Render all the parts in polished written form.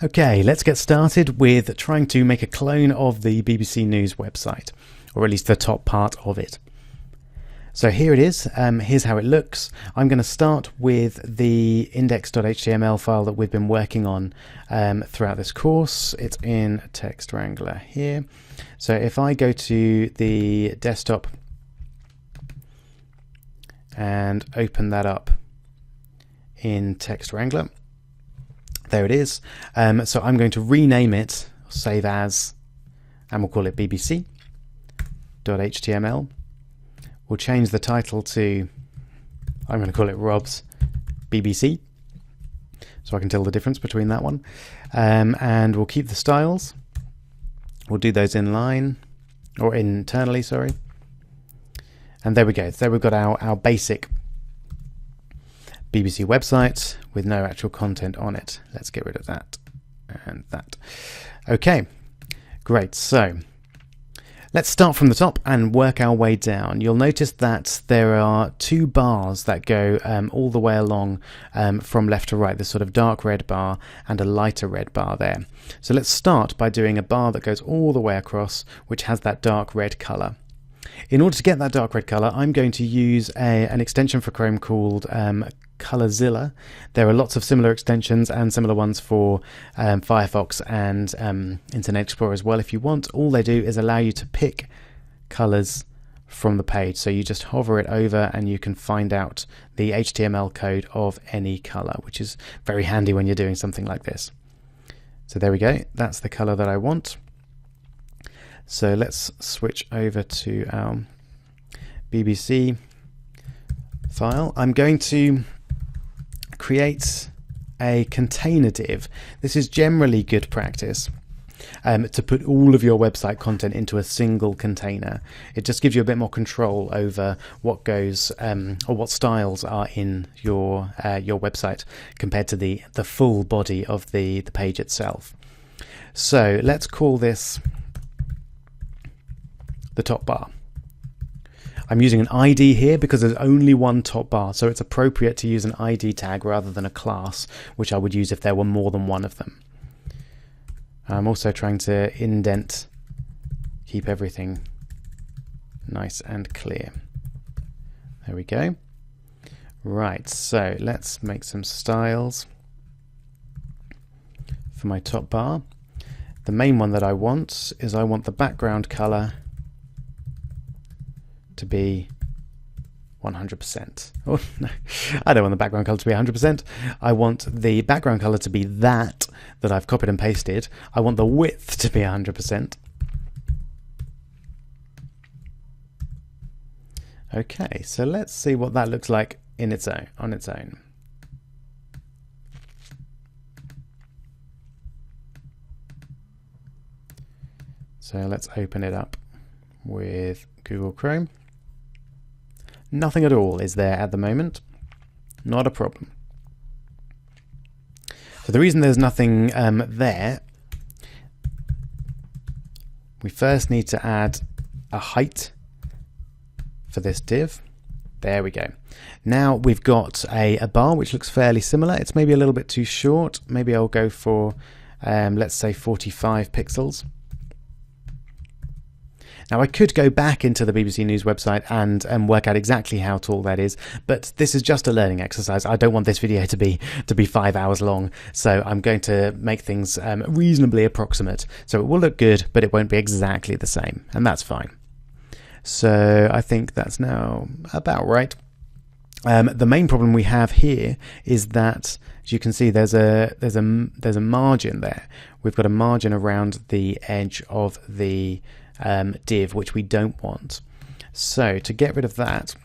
Okay, let's get started with trying to make a clone of the BBC News website, or at least the top part of it. So here it is. Here's how it looks. I'm going to start with the index.html file that we've been working on throughout this course. It's in Text Wrangler here. So if I go to the desktop and open that up in Text Wrangler, there it is. So I'm going to rename it, save as, and we'll call it bbc.html. We'll change the title to, I'm going to call it Rob's BBC, so I can tell the difference between that one. And we'll keep the styles. We'll do those inline, or internally, sorry. And there we go. There we've got our basic BBC website with no actual content on it. Let's get rid of that and that. Okay, great. So let's start from the top and work our way down. You'll notice that there are two bars that go all the way along from left to right. This sort of dark red bar and a lighter red bar there. So let's start by doing a bar that goes all the way across, which has that dark red color. In order to get that dark red color, I'm going to use an extension for Chrome called Colorzilla. There are lots of similar extensions and similar ones for Firefox and Internet Explorer as well if you want. All they do is allow you to pick colors from the page. So you just hover it over and you can find out the HTML code of any color, which is very handy when you're doing something like this. So there we go. That's the color that I want. So let's switch over to our BBC file. I'm going to create a container div. This is generally good practice to put all of your website content into a single container. It just gives you a bit more control over what goes or what styles are in your website compared to the full body of the page itself. So let's call this the top bar. I'm using an ID here because there's only one top bar, so it's appropriate to use an ID tag rather than a class, which I would use if there were more than one of them. I'm also trying to indent, keep everything nice and clear. There we go. Right, so let's make some styles for my top bar. The main one that I want is I want the background color to be 100%. Oh no, I don't want the background color to be 100%. I want the background color to be that I've copied and pasted. I want the width to be 100%. Okay, so let's see what that looks like on its own. So let's open it up with Google Chrome. Nothing at all is there at the moment. Not a problem. So the reason there's nothing there, we first need to add a height for this div. There we go. Now we've got a bar which looks fairly similar. It's maybe a little bit too short. Maybe I'll go for, let's say 45 pixels. Now I could go back into the BBC News website and work out exactly how tall that is, but this is just a learning exercise. I don't want this video to be 5 hours long, so I'm going to make things reasonably approximate. So it will look good, but it won't be exactly the same, and that's fine. So I think that's now about right. The main problem we have here is that, as you can see, there's a margin there. We've got a margin around the edge of the div, which we don't want. So to get rid of that,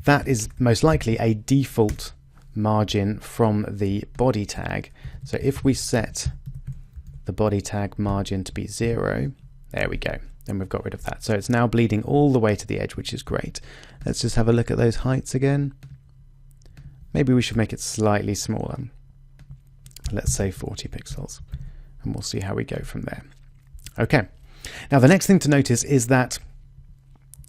that is most likely a default margin from the body tag. So if we set the body tag margin to be 0, there we go. Then we've got rid of that. So it's now bleeding all the way to the edge, which is great. Let's just have a look at those heights again. Maybe we should make it slightly smaller. Let's say 40 pixels, and we'll see how we go from there. Okay. Now the next thing to notice is that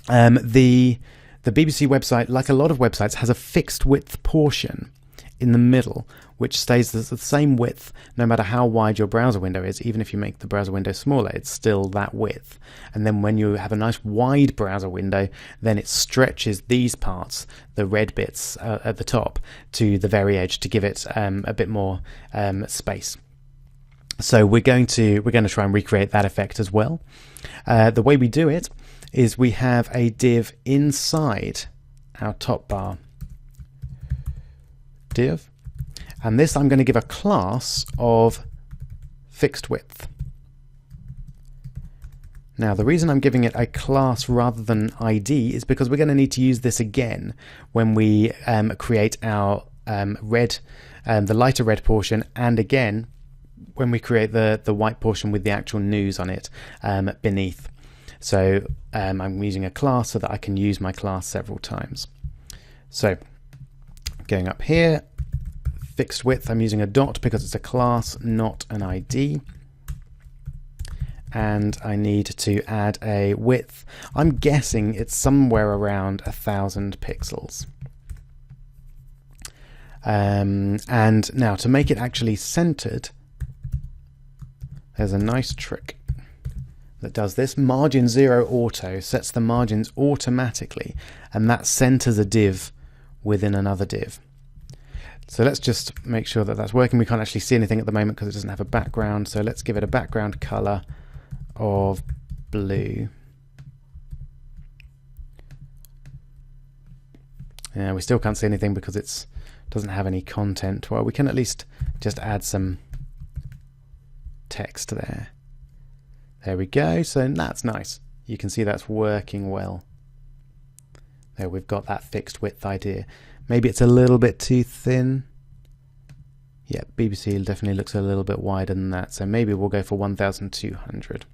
the BBC website, like a lot of websites, has a fixed width portion in the middle, which stays the same width no matter how wide your browser window is. Even if you make the browser window smaller, it's still that width. And then when you have a nice wide browser window, then it stretches these parts, the red bits at the top, to the very edge to give it a bit more space. So we're going to try and recreate that effect as well. The way we do it is we have a div inside our top bar div, and this I'm going to give a class of fixed width. Now the reason I'm giving it a class rather than ID is because we're going to need to use this again when we create our the lighter red portion, and again when we create the white portion with the actual news on it beneath. So I'm using a class so that I can use my class several times. So going up here, fixed width, I'm using a dot because it's a class, not an ID. And I need to add a width. I'm guessing it's somewhere around 1,000 pixels. And now to make it actually centered, there's a nice trick that does this. Margin 0 auto sets the margins automatically, and that centers a div within another div. So let's just make sure that that's working. We can't actually see anything at the moment because it doesn't have a background, so let's give it a background color of blue. Yeah, we still can't see anything because it doesn't have any content. Well, we can at least just add some text there. There we go. So that's nice. You can see that's working well. There, we've got that fixed width idea. Maybe it's a little bit too thin. Yeah, BBC definitely looks a little bit wider than that. So maybe we'll go for 1,200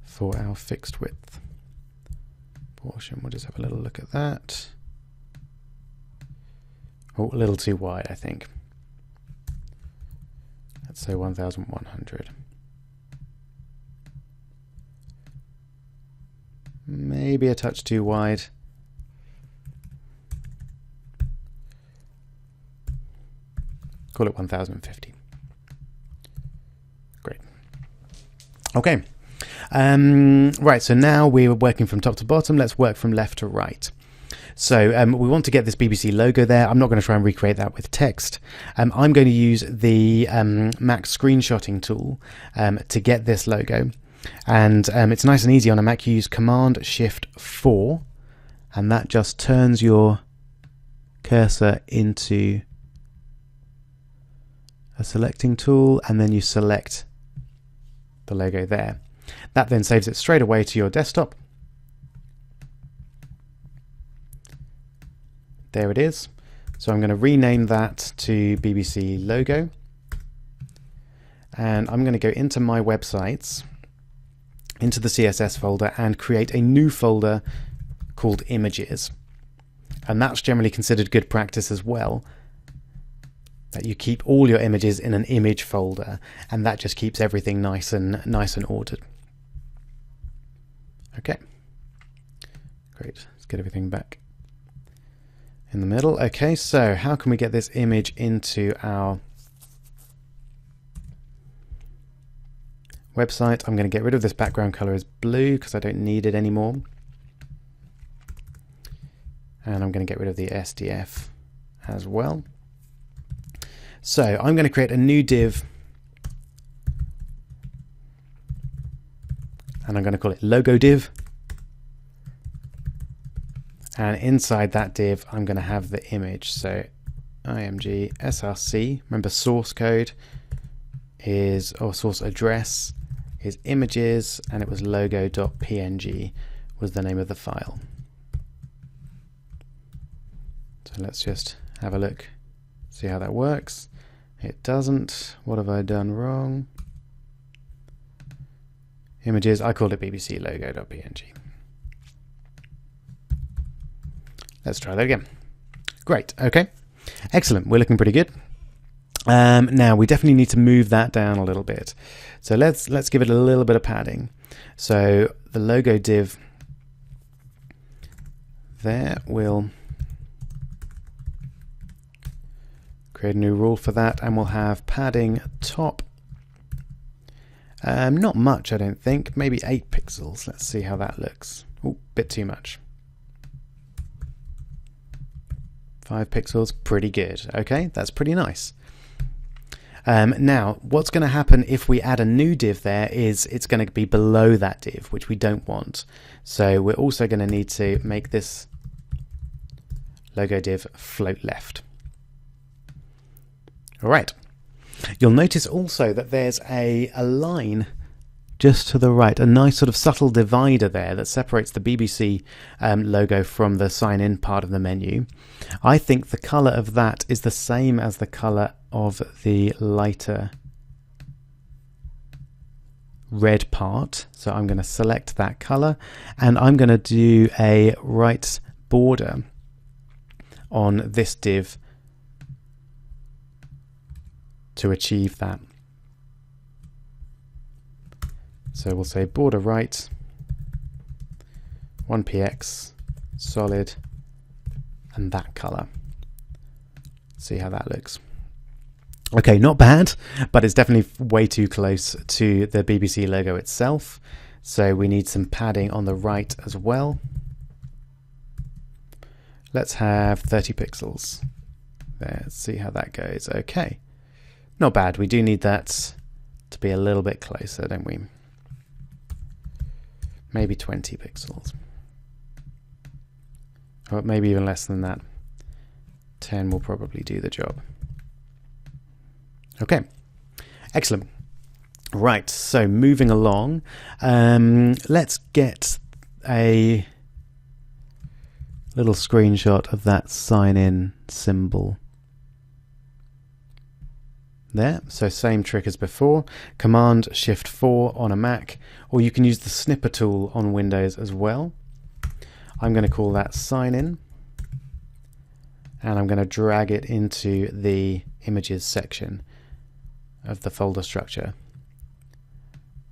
for our fixed width portion. We'll just have a little look at that. Oh, a little too wide, I think. Let's say 1,100. Maybe a touch too wide. Call it 1,050. Great. Okay. Right, so now we're working from top to bottom. Let's work from left to right. So we want to get this BBC logo there. I'm not going to try and recreate that with text. I'm going to use the Mac screenshotting tool to get this logo. And it's nice and easy on a Mac. You use Command-Shift-4, and that just turns your cursor into a selecting tool, and then you select the logo there. That then saves it straight away to your desktop. There it is. So I'm going to rename that to BBC logo, and I'm going to go into my websites, into the CSS folder, and create a new folder called images. And that's generally considered good practice as well, that you keep all your images in an image folder, and that just keeps everything nice and ordered. Okay, great. Let's get everything back in the middle. Okay, so how can we get this image into our website? I'm going to get rid of this background color as blue because I don't need it anymore. And I'm going to get rid of the SDF as well. So I'm going to create a new div, and I'm going to call it logo div. And inside that div, I'm going to have the image. So img src, remember source code is, or source address is images, and it was logo.png was the name of the file. So let's just have a look, see how that works. It doesn't. What have I done wrong? Images, I called it BBC logo.png. Let's try that again. Great, okay. Excellent, we're looking pretty good. Now we definitely need to move that down a little bit. So let's give it a little bit of padding. So the logo div there. We'll create a new rule for that, and we'll have padding top. Not much, I don't think. Maybe 8 pixels. Let's see how that looks. Oh, bit too much. 5 pixels, pretty good. Okay, that's pretty nice. Now, what's going to happen if we add a new div there is it's going to be below that div, which we don't want. So we're also going to need to make this logo div float left. All right. You'll notice also that there's a line just to the right, a nice sort of subtle divider there that separates the BBC logo from the sign in part of the menu. I think the color of that is the same as the color of the lighter red part. So I'm going to select that color, and I'm going to do a right border on this div to achieve that. So we'll say border right, 1px, solid, and that color. See how that looks. Okay, not bad, but it's definitely way too close to the BBC logo itself. So we need some padding on the right as well. Let's have 30 pixels. There, let's see how that goes. Okay, not bad. We do need that to be a little bit closer, don't we? Maybe 20 pixels. Or maybe even less than that. 10 will probably do the job. Okay, excellent. Right, so moving along, let's get a little screenshot of that sign in symbol. There, so same trick as before, Command Shift 4 on a Mac, or you can use the snipper tool on Windows as well. I'm going to call that sign in, and I'm going to drag it into the images section of the folder structure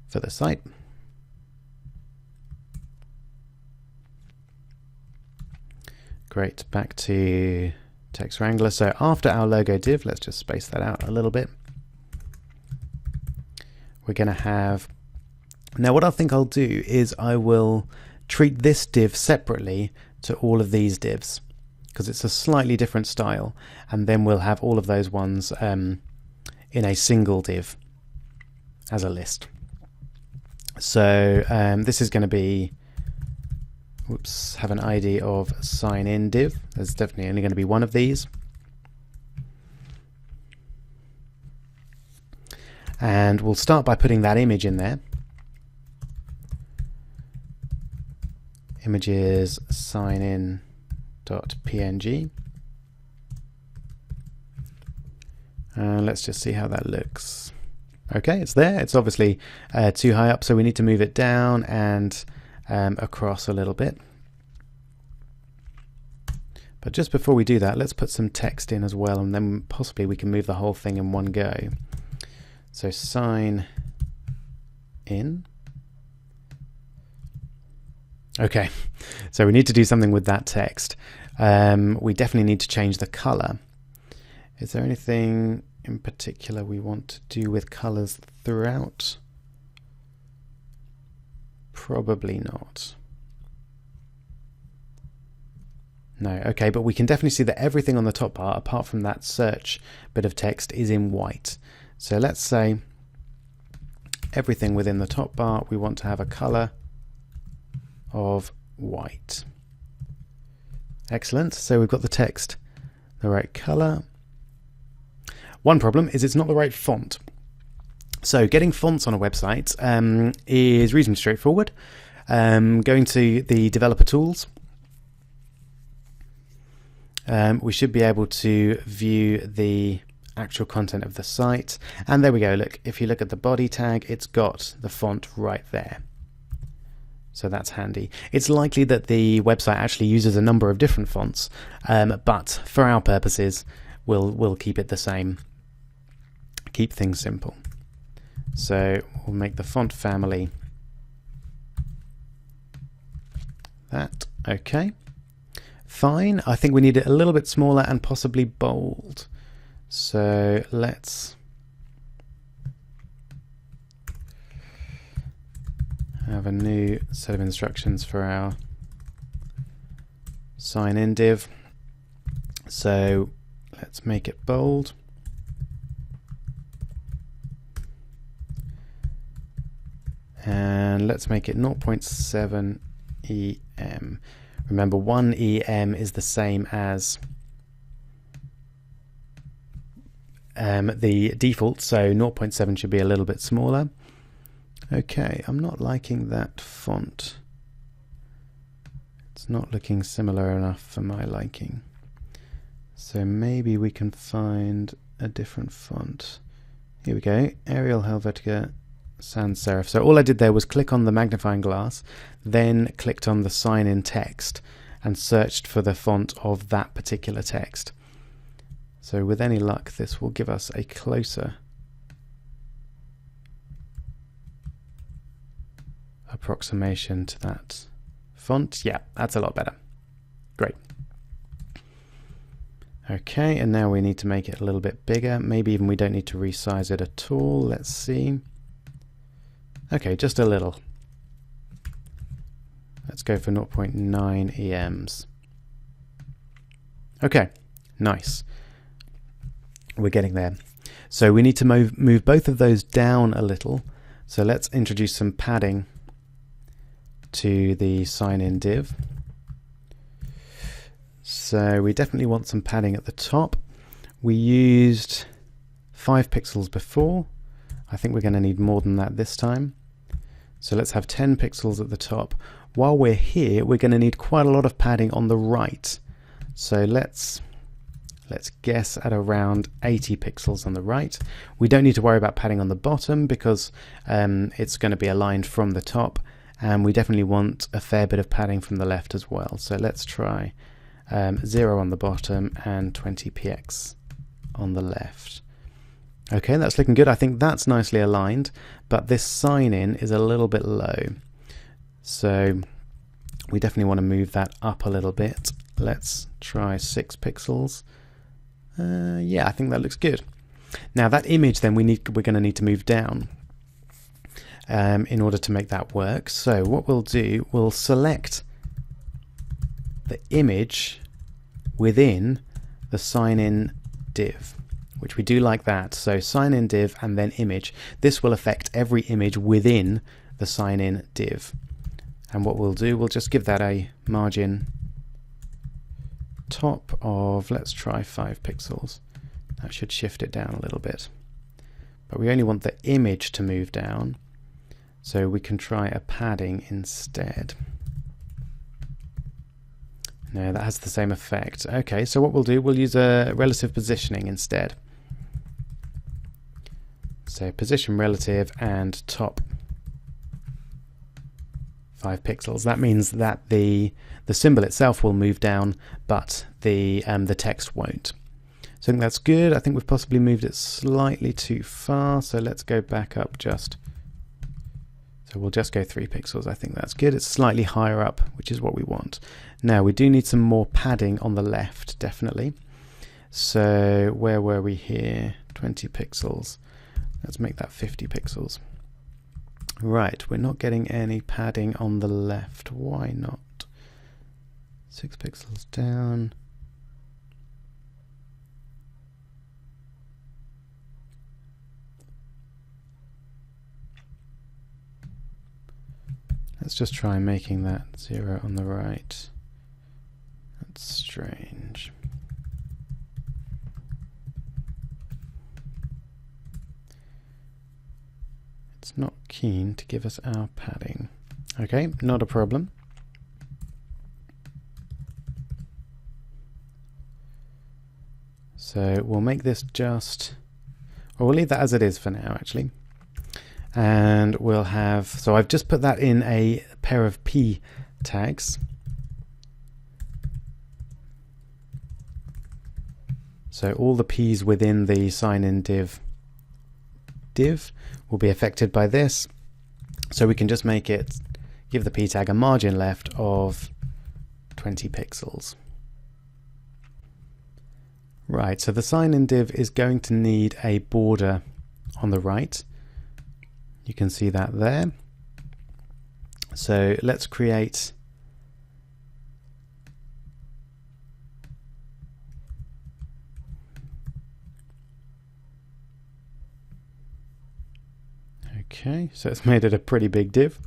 for the site. Great, back to Text Wrangler. So after our logo div, let's just space that out a little bit. We're going to have, now what I think I'll do is I will treat this div separately to all of these divs, because it's a slightly different style, and then we'll have all of those ones in a single div as a list. So this is going to be, whoops, have an ID of sign in div. There's definitely only going to be one of these. And we'll start by putting that image in there. Images sign in.png. Let's just see how that looks. Okay, it's there. It's obviously too high up, so we need to move it down and across a little bit. But just before we do that, let's put some text in as well, and then possibly we can move the whole thing in one go. So sign in. Okay, so we need to do something with that text. We definitely need to change the color. Is there anything in particular we want to do with colors throughout? Probably not. No, okay, but we can definitely see that everything on the top part, apart from that search bit of text, is in white. So let's say everything within the top bar, we want to have a color of white. Excellent, so we've got the text the right color. One problem is it's not the right font. So getting fonts on a website is reasonably straightforward. Going to the developer tools, we should be able to view the actual content of the site, and there we go. Look, if you look at the body tag, it's got the font right there. So that's handy. It's likely that the website actually uses a number of different fonts, but for our purposes, we'll keep it the same. Keep things simple. So we'll make the font family that. Okay. fine. I think we need it a little bit smaller and possibly bold. So let's have a new set of instructions for our sign in div. So let's make it bold. And let's make it 0.7 EM. Remember, 1 EM is the same as the default, so 0.7 should be a little bit smaller. Okay, I'm not liking that font. It's not looking similar enough for my liking. So maybe we can find a different font. Here we go, Arial Helvetica Sans Serif. So all I did there was click on the magnifying glass, then clicked on the sign in text and searched for the font of that particular text. So with any luck, this will give us a closer approximation to that font. Yeah, that's a lot better. Great. Okay, and now we need to make it a little bit bigger. Maybe even we don't need to resize it at all. Let's see. Okay, just a little. Let's go for 0.9 EMs. Okay, nice. We're getting there. So we need to move both of those down a little. So let's introduce some padding to the sign in div. So we definitely want some padding at the top. We used 5 pixels before. I think we're going to need more than that this time. So let's have 10 pixels at the top. While we're here, we're going to need quite a lot of padding on the right. So let's guess at around 80 pixels on the right. We don't need to worry about padding on the bottom because it's going to be aligned from the top, and we definitely want a fair bit of padding from the left as well. So let's try 0 on the bottom and 20 px on the left. Okay, that's looking good. I think that's nicely aligned, but this sign in is a little bit low. So we definitely want to move that up a little bit. Let's try 6 pixels. Yeah, I think that looks good. Now that image then we're going to need to move down in order to make that work. So what we'll do, we'll select the image within the sign in div, which we do like that. So sign in div and then image. This will affect every image within the sign in div. And what we'll do, we'll just give that a margin top of, let's try 5 pixels. That should shift it down a little bit. But we only want the image to move down, so we can try a padding instead. No, that has the same effect. Okay, so what we'll do, we'll use a relative positioning instead. So position relative and top 5 pixels. That means that the symbol itself will move down, but the text won't. So I think that's good. I think we've possibly moved it slightly too far, so let's go back up just. So we'll just go 3 pixels. I think that's good. It's slightly higher up, which is what we want. Now we do need some more padding on the left, definitely. So where were we here? 20 pixels. Let's make that 50 pixels. Right, we're not getting any padding on the left. Why not? 6 pixels down. Let's just try making that 0 on the right. That's strange. It's not keen to give us our padding. Okay, not a problem. So we'll make this just, or we'll leave that as it is for now actually. And we'll have, so I've just put that in a pair of p tags. So all the p's within the sign in div will be affected by this. So we can just make it, give the p tag a margin left of 20 pixels. Right, so the sign-in div is going to need a border on the right. You can see that there. So let's create okay, so it's made it a pretty big div.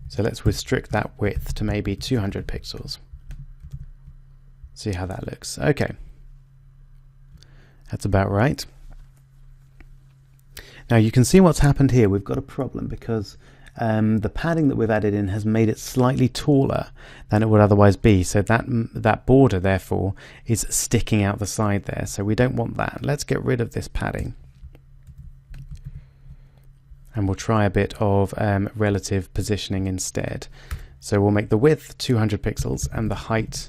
So let's restrict that width to maybe 200 pixels. See how that looks. Okay, that's about right. Now you can see what's happened here. We've got a problem because the padding that we've added in has made it slightly taller than it would otherwise be. So that border, therefore, is sticking out the side there. So we don't want that. Let's get rid of this padding. And we'll try a bit of relative positioning instead. So we'll make the width 200 pixels and the height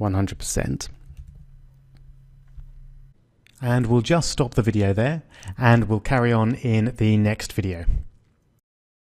100%. And we'll just stop the video there, and we'll carry on in the next video.